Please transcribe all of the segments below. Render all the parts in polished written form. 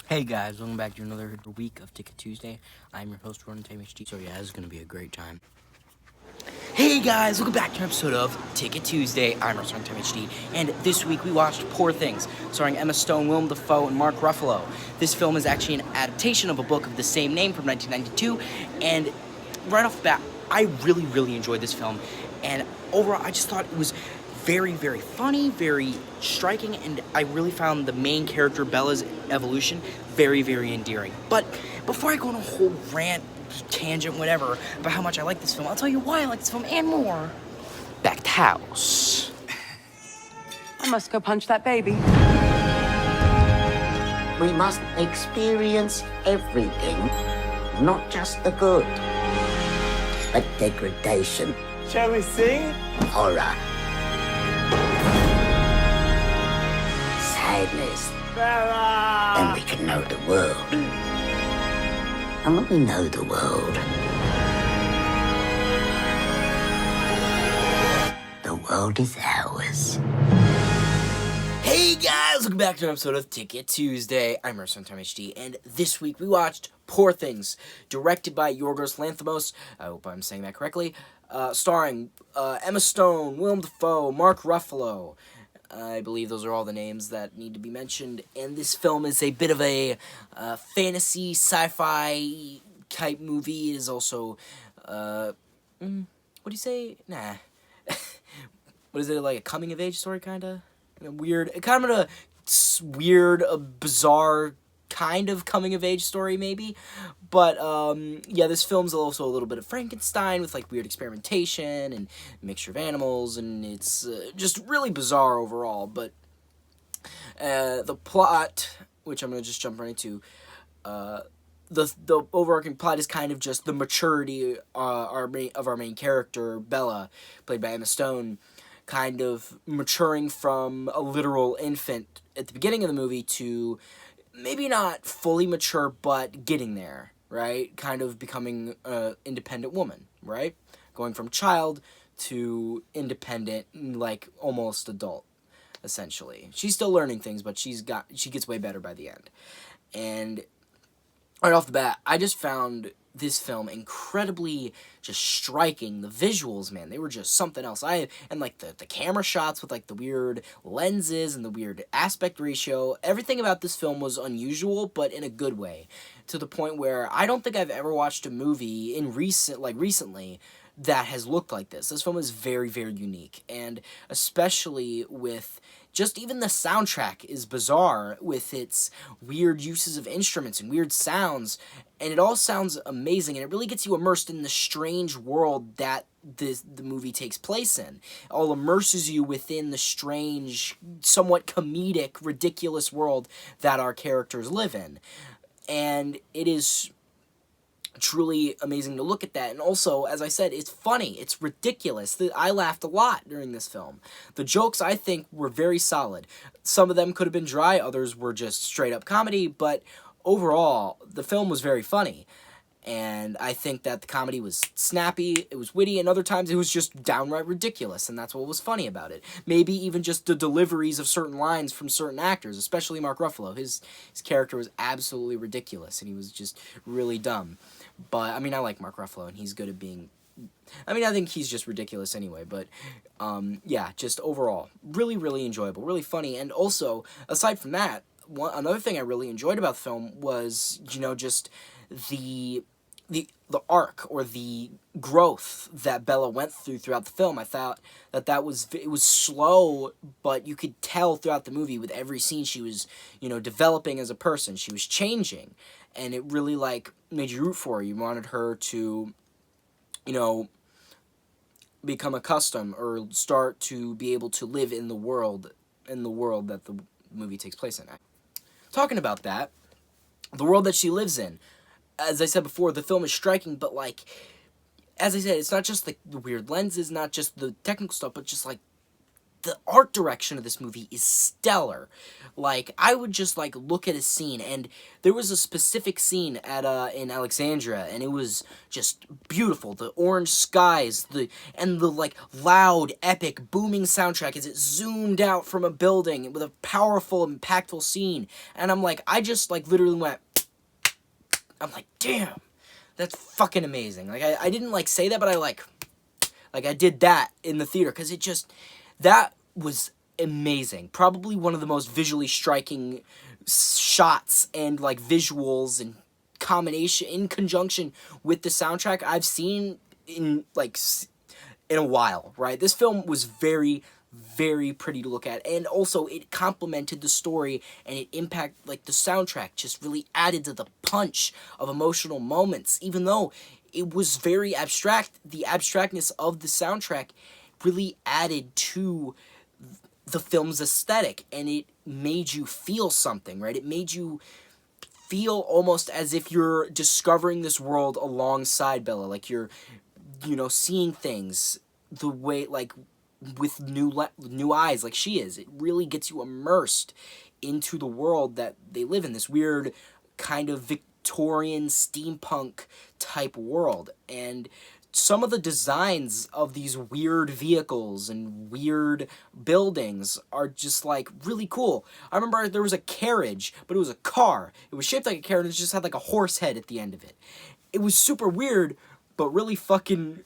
Hey guys, welcome back to another week of Ticket Tuesday. I'm your host, Lanthimos. So yeah, this is going to be a great time. Hey guys, welcome back to an episode of Ticket Tuesday. I'm your host, Lanthimos, and this week we watched Poor Things, starring Emma Stone, Willem Dafoe, and Mark Ruffalo. This film is actually an adaptation of a book of the same name from 1992, and right off the bat, I really enjoyed this film, and overall, I just thought it was very funny, very striking, and I really found the main character, Bella's evolution, very endearing. But before I go on a whole rant, tangent, whatever, about how much I like this film, I'll tell you why I like this film and more. Back to house. I must go punch that baby. We must experience everything, not just the good, but degradation, Shall we sing? horror, sadness, Bella! then we can know the world. And when we know the world, the world is ours. Hey guys, welcome back to an episode of Ticket Tuesday. I'm your son, Tom HD, and this week we watched Poor Things, directed by Yorgos Lanthimos. I hope I'm saying that correctly. Starring Emma Stone, Willem Dafoe, Mark Ruffalo. I believe those are all the names that need to be mentioned. And this film is a bit of a fantasy, sci-fi type movie. It is also, what do you say? Nah. What is it, like a coming-of-age story, kind of? Weird, kind of a weird, bizarre kind of coming-of-age story, maybe. But, yeah, this film's also a little bit of Frankenstein with, like, weird experimentation and mixture of animals, and it's just really bizarre overall. But the plot, which I'm going to just jump right into, the overarching plot is kind of just the maturity of our main character, Bella, played by Emma Stone, kind of maturing from a literal infant at the beginning of the movie to maybe not fully mature, but getting there, right? Kind of becoming an independent woman, right? Going from child to independent, like almost adult, essentially. She's still learning things, but she gets way better by the end. And right off the bat, I just found this film incredibly just striking. The visuals, man, they were just something else. And like the camera shots with like the weird lenses and the weird aspect ratio, everything about this film was unusual, but in a good way, to the point where I don't think I've ever watched a movie recently that has looked like this. This film is very unique, and especially with just even the soundtrack is bizarre with its weird uses of instruments and weird sounds, and it all sounds amazing, and it really gets you immersed in the strange world that the movie takes place in. It all immerses you within the strange, somewhat comedic, ridiculous world that our characters live in. And it is truly amazing to look at that. And also, as I said, it's funny. It's ridiculous. I laughed a lot during this film. The jokes, I think, were very solid. Some of them could have been dry. Others were just straight up comedy. But overall, the film was very funny. And I think that the comedy was snappy, it was witty, and other times it was just downright ridiculous, and that's what was funny about it. Maybe even just the deliveries of certain lines from certain actors, especially Mark Ruffalo. His character was absolutely ridiculous, and he was just really dumb. But, I mean, I like Mark Ruffalo, and he's good at being... I mean, I think he's just ridiculous anyway, but, yeah, just overall, really enjoyable, really funny, and also, aside from that, another thing I really enjoyed about the film was, you know, just the arc or the growth that Bella went throughout the film. I thought that it was slow, but you could tell throughout the movie with every scene she was, you know, developing as a person. She was changing, and it really, like, made you root for her. You wanted her to, you know, become accustomed or start to be able to live in the world that the movie takes place in. Talking about that, the world that she lives in, as I said before, the film is striking, but, like, as I said, it's not just the weird lenses, not just the technical stuff, but just, like, the art direction of this movie is stellar. like, I would just, like, look at a scene, and there was a specific scene at, in Alexandria, and it was just beautiful. The orange skies, and the, like, loud, epic, booming soundtrack as it zoomed out from a building with a powerful, impactful scene, and I'm like, I just, like, literally went, I'm like, damn, that's fucking amazing. Like, I didn't, like, say that, but I did that in the theater, because it just, that was amazing. Probably one of the most visually striking shots and, like, visuals and combination, in conjunction with the soundtrack I've seen in, like, in a while, right? This film was very, very pretty to look at, and also it complemented the story, and it impacted, like, the soundtrack just really added to the punch of emotional moments, even though it was very abstract. The abstractness of the soundtrack really added to the film's aesthetic, and it made you feel something, right? It made you feel almost as if you're discovering this world alongside Bella, like you're, you know, seeing things the way, like, with new eyes, like she is. It really gets you immersed into the world that they live in, this weird kind of Victorian steampunk type world. And some of the designs of these weird vehicles and weird buildings are just, like, really cool. I remember there was a carriage, but it was a car. It was shaped like a carriage, and it just had, like, a horse head at the end of it. It was super weird, but really fucking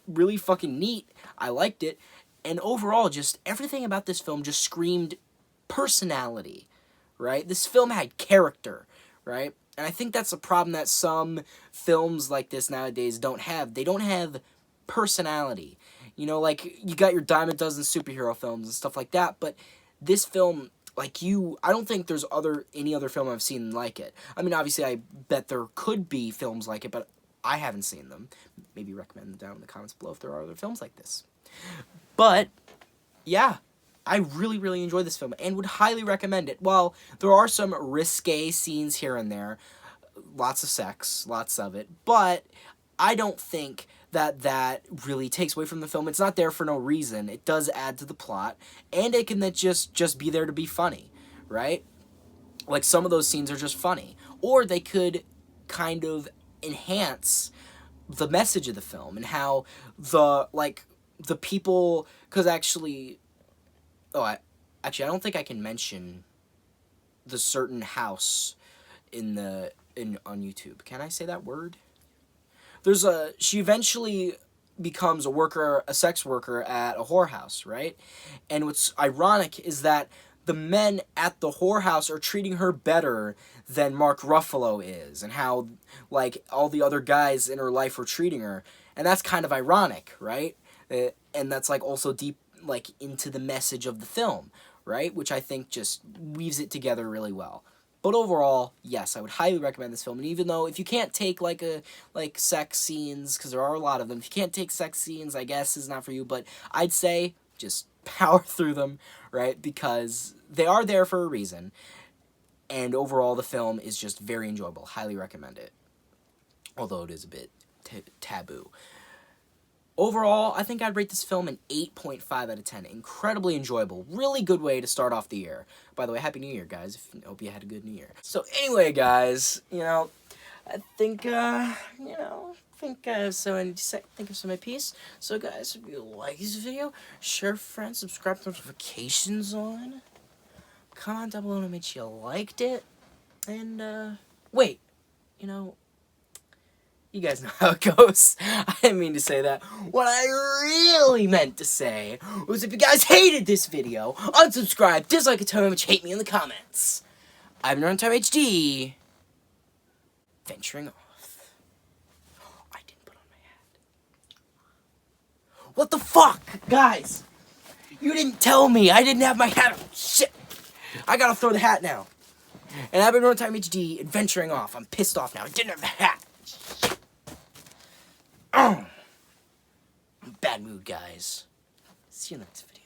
neat. I liked it. And overall, just everything about this film just screamed personality, right? This film had character, right? And I think that's a problem that some films like this nowadays don't have. They don't have personality. You know, like, you got your dime a dozen superhero films and stuff like that, but this film, like, I don't think there's any other film I've seen like it. I mean, obviously, I bet there could be films like it, but I haven't seen them. Maybe recommend them down in the comments below if there are other films like this. But, yeah, I really, really enjoyed this film and would highly recommend it. While there are some risque scenes here and there, lots of sex, lots of it, but I don't think that really takes away from the film. It's not there for no reason. It does add to the plot, and it can just be there to be funny, right? Like, some of those scenes are just funny. Or they could kind of enhance the message of the film and how the people, because actually, I don't think I can mention the certain house on YouTube. Can I say that word? She eventually becomes a sex worker at a whorehouse, right? And what's ironic is that the men at the whorehouse are treating her better than Mark Ruffalo is, and how, like, all the other guys in her life were treating her. And that's kind of ironic, right? And that's, like, also deep, like, into the message of the film, right? Which I think just weaves it together really well. But overall, yes, I would highly recommend this film. And even though, if you can't take, like, sex scenes, because there are a lot of them, if you can't take sex scenes, I guess is not for you. But I'd say just power through them, right? Because they are there for a reason. And overall, the film is just very enjoyable. Highly recommend it. Although it is a bit taboo. Overall, I think I'd rate this film an 8.5 out of 10. Incredibly enjoyable. Really good way to start off the year. By the way, Happy New Year, guys. Hope you had a good New Year. So anyway, guys, I think, I need to think of some of my piece. So, guys, if you like this video, share with friends, subscribe to notifications on. Comment down below to make sure you liked it. And, wait, you guys know how it goes. I didn't mean to say that. What I really meant to say was, if you guys hated this video, unsubscribe, dislike it, tell me how much you hate me in the comments. I'm Time HD, venturing off. I didn't put on my hat. What the fuck, guys? You didn't tell me. I didn't have my hat on. Shit. I gotta throw the hat now. And I've been Time HD, adventuring off. I'm pissed off now. I didn't have the hat. Bad mood, guys. See you in the next video.